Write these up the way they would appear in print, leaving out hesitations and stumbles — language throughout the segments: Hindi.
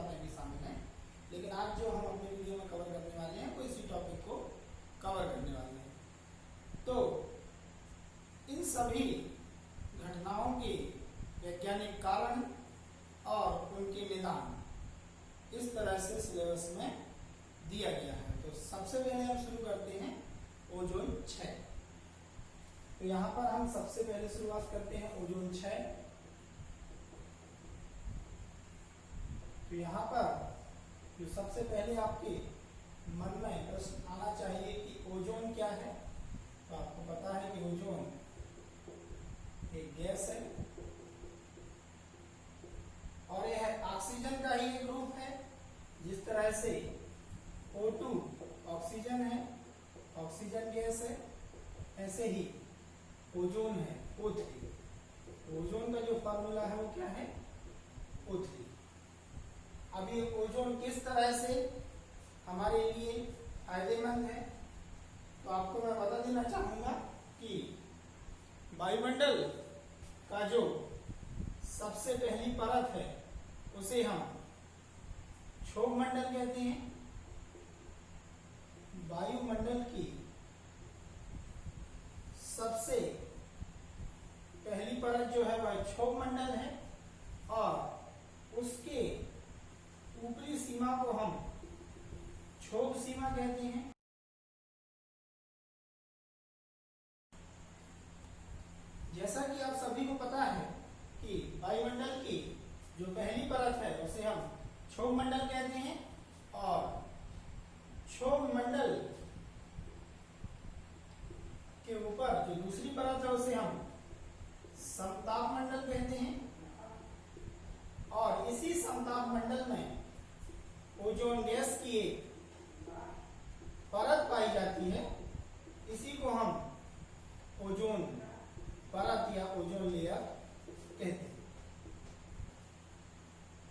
बातें भी शामिल हैं, लेकिन आज जो हम अपने वीडियो में कवर करने वाले हैं वो इसी टॉपिक को कवर करने वाले हैं। तो इन सभी घटनाओं के वैज्ञानिक कारण और उनके निदान इस तरह से सिलेबस में दिया गया है। तो सबसे पहले हम शुरू करते हैं ओजोन क्षय। तो यहाँ पर हम सबसे पहले शुरुआत करते हैं ओजोन क्षय। तो यहाँ पर जो सबसे पहले आपके मन में प्रश्न आना चाहिए कि ओजोन क्या है। तो आपको पता है कि ओजोन एक गैस है और यह ऑक्सीजन का ही एक रूप है। जिस तरह से O2 ऑक्सीजन है, ऑक्सीजन गैस है, ऐसे ही ओजोन है O3। ओजोन का जो फार्मूला है वो क्या है, O3। अब ये ओजोन किस तरह से हमारे लिए फायदेमंद है, तो आपको मैं बता देना चाहूंगा कि वायुमंडल का जो सबसे पहली परत है उसे हम क्षोभ मंडल कहते हैं। वायुमंडल की सबसे पहली परत जो है वह क्षोभ मंडल है और उसके ऊपरी सीमा को हम क्षोभ सीमा कहते हैं। जैसा कि आप सभी को पता है कि वायुमंडल की जो पहली परत है उसे हम क्षोभ मंडल कहते हैं और क्षोभ मंडल के ऊपर जो दूसरी परत है उसे हम समताप मंडल कहते हैं। और इसी समताप मंडल में ओजोन गैस की एक परत पाई जाती है, इसी को हम ओजोन परत या ओजोन लेयर कहते हैं।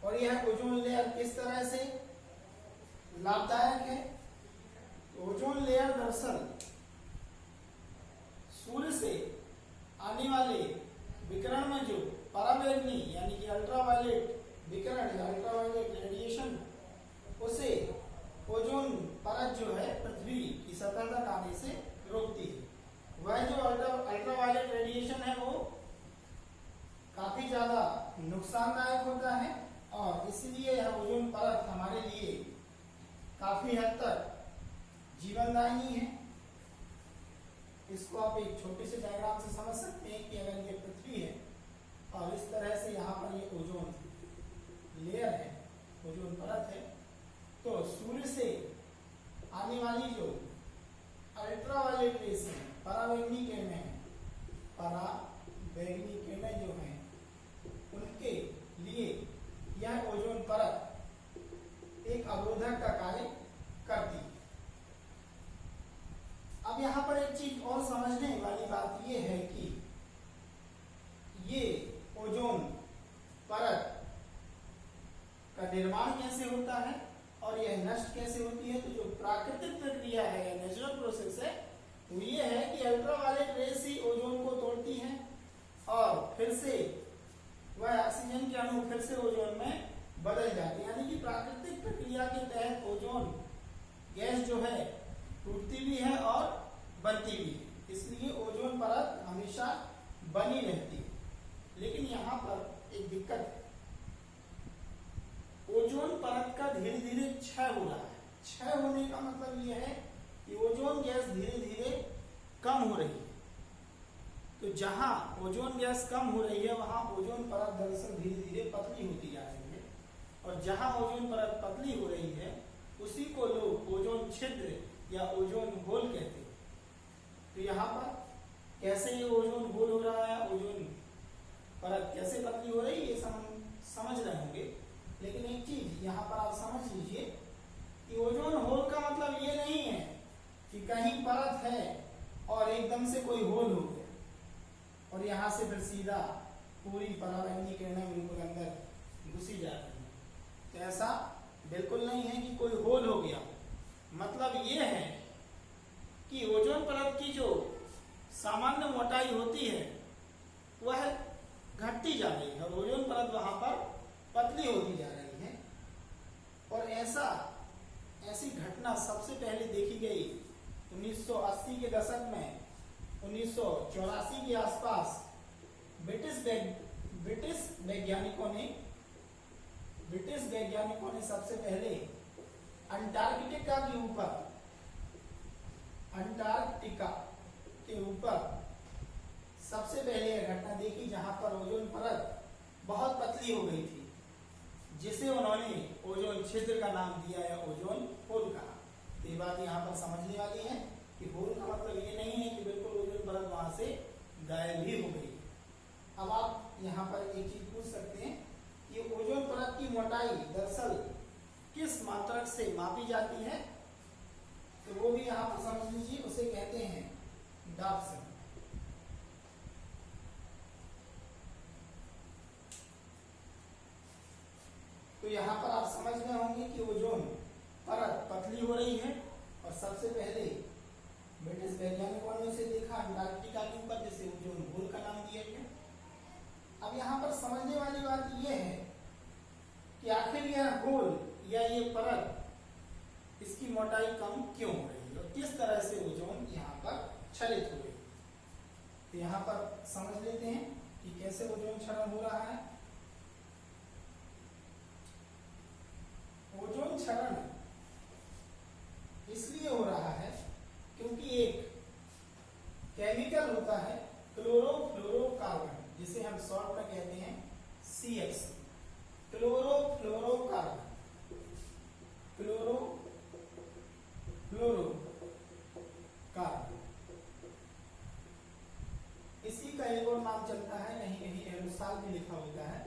और यह ओजोन लेयर किस तरह से लाभदायक है। ओजोन लेयर दरअसल सूर्य से आने वाले विकिरण में जो पराबैंगनी यानी कि अल्ट्रावायलेट विकिरण या अल्ट्रावायलेट रेडिएशन, उसे ओजोन परत जो है पृथ्वी की सतह तक आने से रोकती है। वह जो अल्ट्रावायलेट रेडिएशन है वो काफी ज्यादा नुकसानदायक होता है और इसलिए यह ओजोन परत हमारे लिए काफी हद तक जीवनदायी है। इसको आप एक छोटे से डायग्राम से समझ सकते हैं कि अगर ये पृथ्वी है और इस तरह से यहाँ पर ये ओजोन लेयर है, ओजोन परत है, तो सूर्य से आने वाली जो अल्ट्रावायलेट रेस है, पराबैंगनी किरणें हैं, पराबैंगनी किरणें जो हैं उनके लिए यह ओजोन परत एक अवरोधक का कार्य करती है। अब यहाँ पर एक चीज और समझने वाली बात यह है कि ये ओजोन परत का निर्माण कैसे होता है और यह नष्ट कैसे होती है। तो जो प्राकृतिक प्रक्रिया है या नेचुरल प्रोसेस है वो ये है कि अल्ट्रावायलेट रेस ही ओजोन को तोड़ती है और फिर से वह ऑक्सीजन के अणु फिर से ओजोन में बदल जाते हैं। यानी कि प्राकृतिक प्रक्रिया के तहत ओजोन गैस जो है टूटती भी है और बनती भी है, इसलिए ओजोन परत हमेशा बनी रहती है। लेकिन यहाँ पर एक दिक्कत है, ओजोन परत का धीरे धीरे क्षय हो रहा है। क्षय होने का मतलब यह है कि ओजोन गैस धीरे धीरे कम हो रही है। तो जहां ओजोन गैस कम हो रही है वहां ओजोन परत दरअसल धीरे धीरे पतली होती जा रही है और जहां ओजोन परत पतली हो रही है उसी को लोग ओजोन छिद्र या ओजोन होल कहते हैं। तो यहाँ पर कैसे ये ओजोन होल हो रहा है, ओजोन परत कैसे पतली हो रही है, ये समझ रहे होंगे। लेकिन एक चीज यहाँ पर आप समझ लीजिए कि ओजोन होल का मतलब ये नहीं है कि कहीं परत है और एकदम से कोई होल हो गया और यहाँ से फिर सीधा पूरी पराबैंगनी किरणें बिल्कुल अंदर घुसी जा रही है। तो ऐसा बिल्कुल नहीं है कि कोई होल हो गया। मतलब ये है कि ओजोन परत की जो सामान्य मोटाई होती है वह घटती जा रही है और ओजोन परत वहां पर पतली होती जा रही है। और ऐसी घटना सबसे पहले देखी गई 1980 के दशक में, 1984 के आसपास ब्रिटिश वैज्ञानिकों ने सबसे पहले अंटार्कटिका के ऊपर सबसे पहले यह घटना देखी, जहां पर ओजोन परत बहुत पतली हो गई थी, जिसे उन्होंने ओजोन छिद्र का नाम दिया है, ओजोन होल का। ये बात यहाँ पर समझने वाली है कि होल का मतलब ये नहीं है कि बिल्कुल ओजोन परत वहां से गायब ही हो गई। अब आप यहाँ पर एक चीज पूछ सकते हैं कि ओजोन परत की मोटाई दरअसल किस मात्रक से मापी जाती है, तो वो भी यहाँ पर समझ लीजिए, उसे कहते हैं डॉप्सन। तो यहाँ पर आप समझ गए होंगे कि ओजोन परत पतली हो रही है और सबसे पहले ब्रिटिश वैज्ञानिकों ने उसे देखा अंटार्कटिका के ऊपर, जिसे ओजोन होल का नाम दिया गया। अब यहाँ पर समझने वाली बात यह है कि आखिर यह होल या ये परत, इसकी मोटाई कम क्यों हो रही है और किस तरह से ओजोन यहाँ पर क्षरित हो रही है। तो यहाँ पर समझ लेते हैं कि कैसे ओजोन क्षरण हो रहा है। ओजोन क्षरण इसलिए हो रहा है क्योंकि एक केमिकल होता है क्लोरोफ्लोरोकार्बन, जिसे हम शॉर्ट में कहते हैं CFC, क्लोरोफ्लोरोकार्बन, इसी का एक और नाम चलता है, कहीं कहीं एरोसॉल भी लिखा होता है,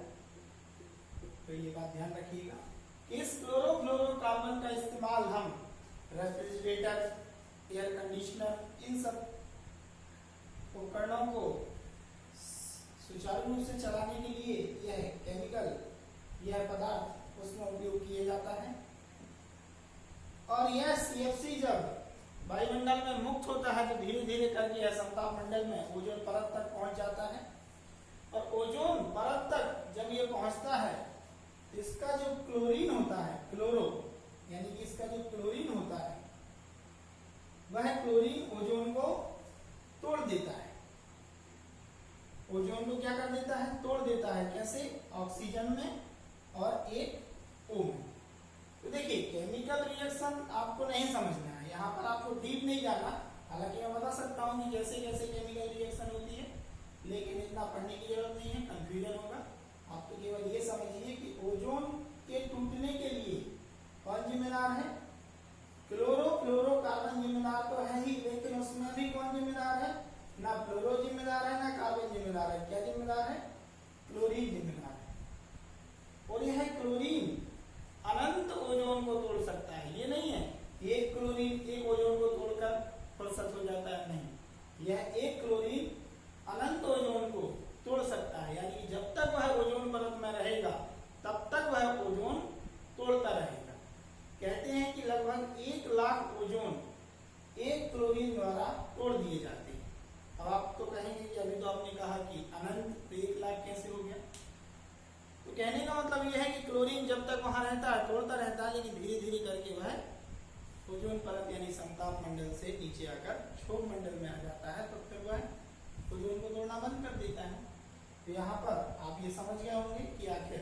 तो ये बात ध्यान रखिएगा। इस क्लोरोफ्लोरोकार्बन का इस्तेमाल हम रेफ्रिजरेटर, एयर कंडीशनर, इन सब उपकरणों को सुचारू रूप से चलाने के लिए यह केमिकल, यह पदार्थ उसमें उपयोग किया जाता है। और यह CFC जब वायुमंडल में मुक्त होता है तो धीरे धीरे करके यह समताप मंडल में ओजोन परत तक पहुंच जाता है। और ओजोन परत तक जब ये पहुंचता है, इसका जो क्लोरीन होता है, क्लोरो यानी कि इसका जो क्लोरीन होता है, वह क्लोरीन ओजोन को तोड़ देता है। ओजोन को क्या कर देता है? तोड़ देता है। कैसे? ऑक्सीजन में और एक O में। तो देखिए, केमिकल रिएक्शन आपको नहीं समझना है, यहाँ पर आपको डीप नहीं जाना। हालांकि मैं बता सकता हूँ कि कैसे कैसे केमिकल रिएक्शन होती है, लेकिन इतना पढ़ने की जरूरत नहीं है, कंफ्यूजन होगा। आप तो केवल ये समझिए कि ओजोन के टूटने के लिए कौन जिम्मेदार है? क्लोरोफ्लोरोकार्बन जिम्मेदार तो है ही, लेकिन उसमें भी कौन जिम्मेदार है? ना फ्लोरो जिम्मेदार है, ना कार्बन जिम्मेदार है। क्या जिम्मेदार है? क्लोरीन जिम्मेदार है। और यह क्लोरीन अनंत ओजोन को तोड़ सकता है। ये नहीं है एक क्लोरीन एक ओजोन को तोड़कर फुर्सत हो जाता है, नहीं। यह एक क्लोरीन अनंत ओजोन को तोड़ सकता है, यानी जब तक वह ओजोन परत में रहेगा तब तक वह ओजोन तोड़ता रहेगा। कहते हैं कि लगभग 1 लाख ओजोन एक क्लोरीन द्वारा तोड़ दिए जाते हैं। अब आप तो कहेंगे कि अभी तो आपने कहा कि अनंत, तो 1 लाख कैसे हो गया? तो कहने का मतलब यह है कि क्लोरीन जब तक वहां रहता है तोड़ता रहता है, लेकिन धीरे धीरे करके वह ओजोन परत यानी समताप मंडल से नीचे आकर क्षोभ मंडल में आ जाता है, तो फिर वह ओजोन को तोड़ना बंद कर देता है। तो यहाँ पर आप ये समझ गए होंगे कि आखिर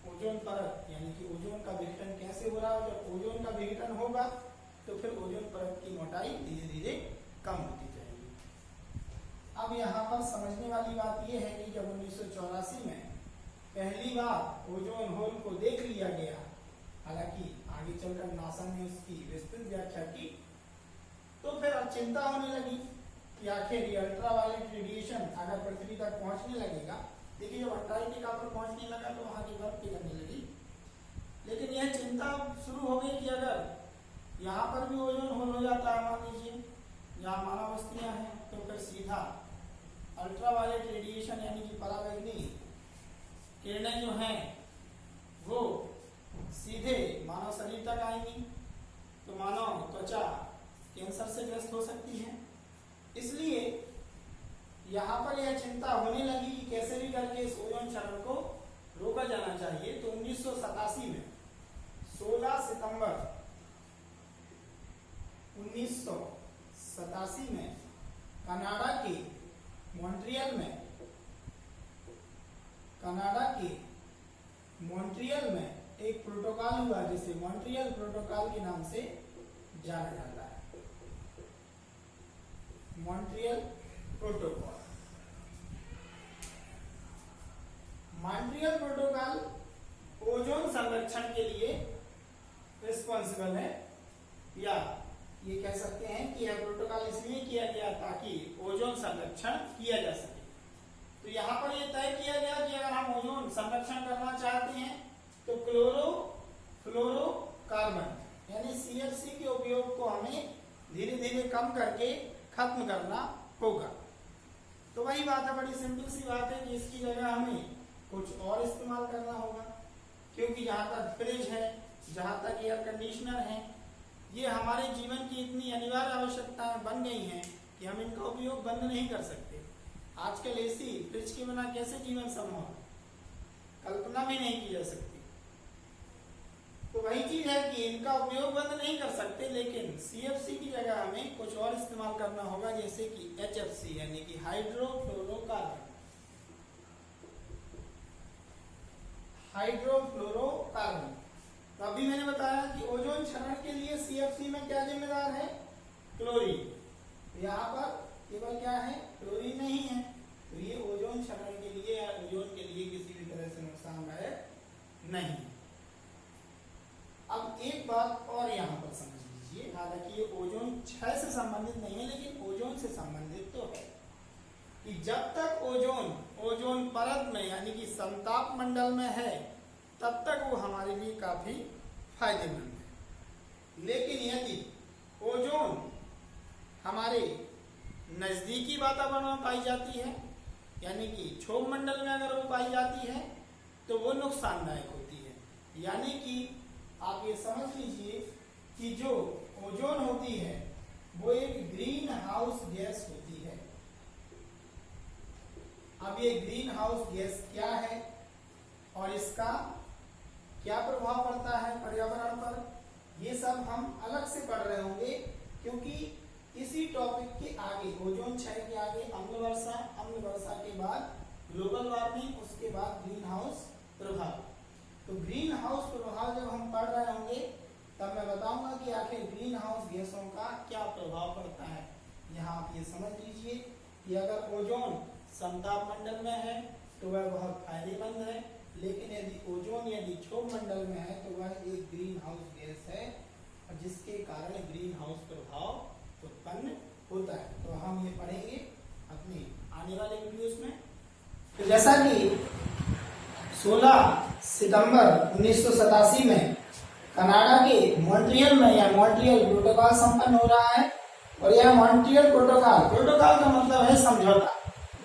ओजोन परत यानी कि ओजोन का विघटन कैसे हो रहा है। जब ओजोन का विघटन होगा तो फिर ओजोन परत की मोटाई धीरे धीरे कम होती जाएगी। अब यहाँ पर समझने वाली बात यह है कि जब 1984 में पहली बार ओजोन होल को देख लिया गया, हालांकि आगे चलकर नासा ने उसकी विस्तृत व्याख्या की, तो फिर अब चिंता होने लगी कि आखिर ये अल्ट्रावायलेट रेडिएशन अगर पृथ्वी तक पहुंचने लगेगा। देखिए, जब अंटार्कटिका पर पहुंचने लगा तो वहां की बर्फ पिघलने लगी, लेकिन यह चिंता शुरू हो गई कि अगर यहाँ पर भी ओजोन होल हो जाता है, मान लीजिए यहाँ मानव बस्तियां हैं, तो फिर सीधा अल्ट्रावायलेट रेडिएशन यानी कि पराबैंगनी किरणें जो हैं वो सीधे मानव शरीर तक आएंगी, तो मानव त्वचा कैंसर से ग्रस्त हो सकती है। इसलिए यहाँ पर यह चिंता होने लगी कि कैसे भी करके इस ओजोन क्षरण को रोका जाना चाहिए। तो 1987 में 16 सितंबर 1987 में कनाडा के मॉन्ट्रियल में एक प्रोटोकॉल हुआ जिसे मॉन्ट्रियल प्रोटोकॉल के नाम से जाना जाता है। मॉन्ट्रियल प्रोटोकॉल ओजोन संरक्षण के लिए रिस्पॉन्सिबल है, या ये कह सकते हैं कि यह प्रोटोकॉल इसलिए किया गया ताकि ओजोन संरक्षण किया जा सके। तो यहाँ पर यह तय किया गया कि अगर हम ओजोन संरक्षण करना चाहते हैं तो क्लोरोफ्लोरोकार्बन यानी CFC के उपयोग को हमें धीरे धीरे कम करके खत्म करना होगा। तो वही बात है, बड़ी सिंपल सी बात है कि इसकी जगह हमें कुछ और इस्तेमाल करना होगा, क्योंकि जहां तक फ्रिज है, जहां तक एयर कंडीशनर है, ये हमारे जीवन की इतनी अनिवार्य आवश्यकताएं बन गई हैं कि हम इनका उपयोग बंद नहीं कर सकते। आजकल AC फ्रिज के बिना कैसे जीवन संभव है, कल्पना भी नहीं की जा सकती। तो वही चीज है कि इनका उपयोग बंद नहीं कर सकते, लेकिन CFC की जगह हमें कुछ और इस्तेमाल करना होगा, जैसे कि HFC यानी कि हाइड्रोफ्लोरोकार्बन। तो अभी मैंने बताया कि ओजोन क्षरण के लिए CFC में क्या जिम्मेदार है, क्लोरीन। यहाँ पर केवल क्या है, क्लोरीन नहीं है, तो ये ओजोन क्षरण के लिए या ओजोन के लिए किसी भी तरह से नुकसानदायक नहीं। अब एक बात और यहाँ पर समझ लीजिए, हालांकि ये ओजोन क्षय से संबंधित नहीं है, लेकिन ओजोन से संबंधित तो है कि जब तक ओजोन परत में यानी कि समताप मंडल में है, तब तक वो हमारे लिए काफी फायदेमंद है। लेकिन यदि ओजोन हमारे नजदीकी वातावरण में पाई जाती है, यानी कि क्षोभ मंडल में अगर वो पाई जाती है, तो वो नुकसानदायक होती है। यानी कि आप ये समझ लीजिए कि जो ओजोन होती है वो एक ग्रीन हाउस गैस होती है। अब ये ग्रीन हाउस गैस क्या है और इसका क्या प्रभाव पड़ता है पर्यावरण पर, ये सब हम अलग से पढ़ रहे होंगे, क्योंकि इसी टॉपिक के आगे, ओजोन क्षय के आगे अम्ल वर्षा के बाद ग्लोबल वार्मिंग, उसके बाद ग्रीन हाउस प्रभाव। तो ग्रीन हाउस प्रभाव जब हम पढ़ रहे होंगे तब मैं बताऊंगा कि आखिर ग्रीन हाउस गैसों का क्या प्रभाव पड़ता है। यहाँ आप ये समझ लीजिए कि अगर ओजोन समताप मंडल में है तो वह बहुत फायदेमंद है, लेकिन यदि ओजोन क्षोभ मंडल में है तो वह एक ग्रीन हाउस गैस है, जिसके कारण ग्रीन हाउस प्रभाव उत्पन्न होता है। तो हम ये पढ़ेंगे अपने आने वाले वीडियोस में। तो जैसा कि 16 सितंबर 1987 में कनाडा के मॉन्ट्रियल में यह मॉन्ट्रियल प्रोटोकॉल संपन्न हो रहा है, और यह मॉन्ट्रियल प्रोटोकॉल का मतलब है समझौता।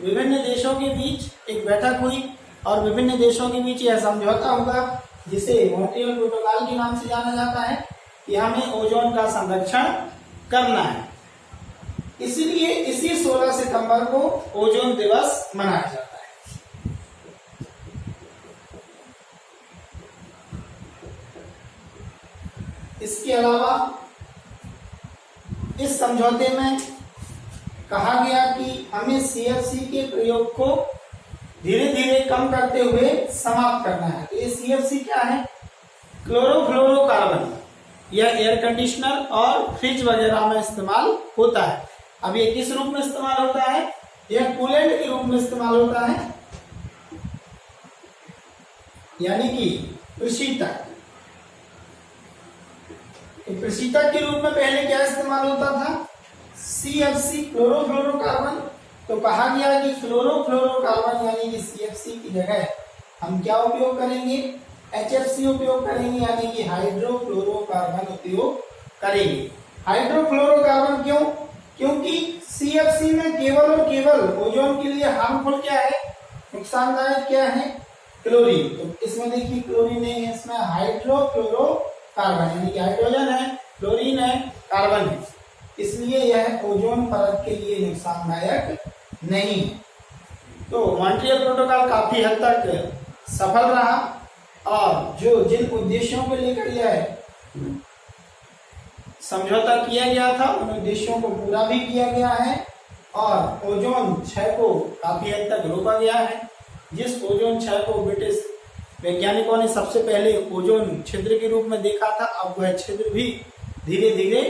विभिन्न देशों के बीच एक बैठक हुई और विभिन्न देशों के बीच यह समझौता हुआ, जिसे मॉन्ट्रियल प्रोटोकॉल के नाम से जाना जाता है कि हमें ओजोन का संरक्षण करना है। इसीलिए इसी 16 सितंबर को ओजोन दिवस मनाया जाता है। इसके अलावा इस समझौते में कहा गया कि हमें CFC के प्रयोग को धीरे धीरे कम करते हुए समाप्त करना है। तो ये CFC क्या है, क्लोरोफ्लोरोकार्बन। यह एयर कंडीशनर और फ्रिज वगैरह में इस्तेमाल होता है। अब ये किस रूप में इस्तेमाल होता है, यह कूलेंट के रूप में इस्तेमाल होता है, यानी कि प्रशीतक। प्रशीतक के रूप में पहले क्या इस्तेमाल होता था, CFC क्लोरोफ्लोरोकार्बन। तो कहा गया कि फ्लोरोफ्लोरोकार्बन यानी कि CFC की जगह हम क्या उपयोग करेंगे, HFC उपयोग करेंगे, यानी कि हाइड्रोफ्लोरोकार्बन उपयोग करेंगे। हाइड्रोफ्लोरोकार्बन क्यों, क्योंकि CFC में केवल और केवल ओजोन के लिए हार्मफुल क्या है, नुकसानदायक क्या है, क्लोरीन। तो इसमें देखिए क्लोरीन नहीं है, इसमें हाइड्रोफ्लोरोकार्बन यानी कि हाइड्रोजन है, क्लोरीन है, कार्बन है, इसलिए यह ओजोन परत के लिए नुकसानदायक नहीं है। तो मॉन्ट्रियल प्रोटोकॉल काफी हद तक सफल रहा और जो जिन उद्देश्यों को लेकर यह समझौता किया गया था उन उद्देश्यों को पूरा भी किया गया है और ओजोन क्षय को काफी हद तक रोका गया है। जिस ओजोन क्षय को ब्रिटिश वैज्ञानिकों ने सबसे पहले ओजोन छिद्र के रूप में देखा था, अब वह छिद्र भी धीरे धीरे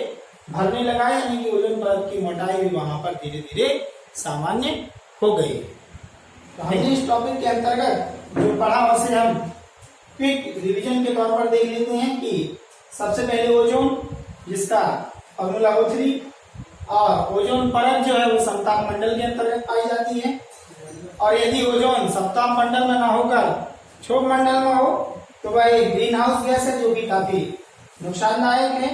भरने लगा है, यानी कि ओजोन परत की मोटाई भी वहां पर धीरे धीरे सामान्य हो गई। तो हमने इस टॉपिक के अंतर्गत जो पढ़ा उसे हम क्विक रिवीजन के तौर पर देख लेते हैं कि सबसे पहले ओजोन, जिसका फॉर्मूला O3, और ओजोन परत जो है वो समताप मंडल के अंतर्गत पाई जाती है, और यदि ओजोन समताप मंडल में न होकर क्षोभ मंडल में हो तो वह एक ग्रीन हाउस गैस है जो कि काफी नुकसानदायक है।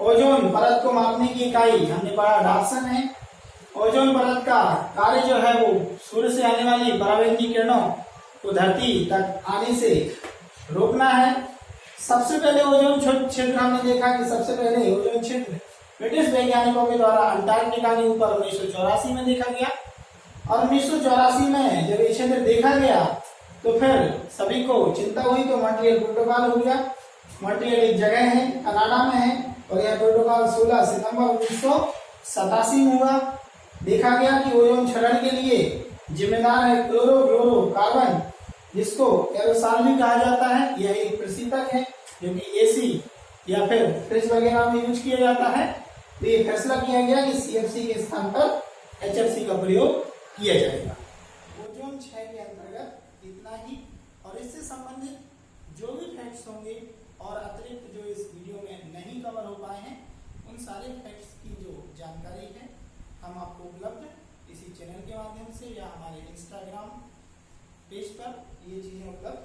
ओजोन परत को मापने की इकाई हमने पढ़ा डाल्सन है। ओजोन परत का कार्य जो है वो सूर्य से आने वाली पराबैंगनी किरणों को धरती तक आने से रोकना है। सबसे पहले ओजोन छिद्र हमने देखा कि सबसे पहले ओजोन छिद्र ब्रिटिश वैज्ञानिकों के द्वारा अंटार्कटिका के ऊपर 1984 में देखा गया, और 1984 में जब ये छिद्र देखा गया तो फिर सभी को चिंता हुई, तो मॉन्ट्रियल प्रोटोकॉल हो गया। मॉन्ट्रियल एक जगह है, कनाडा में है, और यह प्रोटोकॉल 16 सितंबर 1987 में हुआ। देखा गया कि ओजोन क्षरण के लिए जिम्मेदार है क्लोरोफ्लोरोकार्बन, जिसको एरोसॉल भी कहा जाता है। यह एक प्रशीतक है जो कि एसी या फिर फ्रिज वगैरह में यूज किया जाता है। तो ये फैसला किया गया कि CFC के स्थान पर HFC का प्रयोग किया जाएगा। ओजोन क्षय के अंतर्गत इतना ही, और इससे संबंधित जो भी फैक्ट्स होंगे और अतिरिक्त जो इस वीडियो में नहीं कवर हो पाए हैं, उन सारे फैक्ट्स की जो जानकारी है हम आपको उपलब्ध इसी चैनल के माध्यम से या हमारे इंस्टाग्राम पेज पर ये चीजें उपलब्ध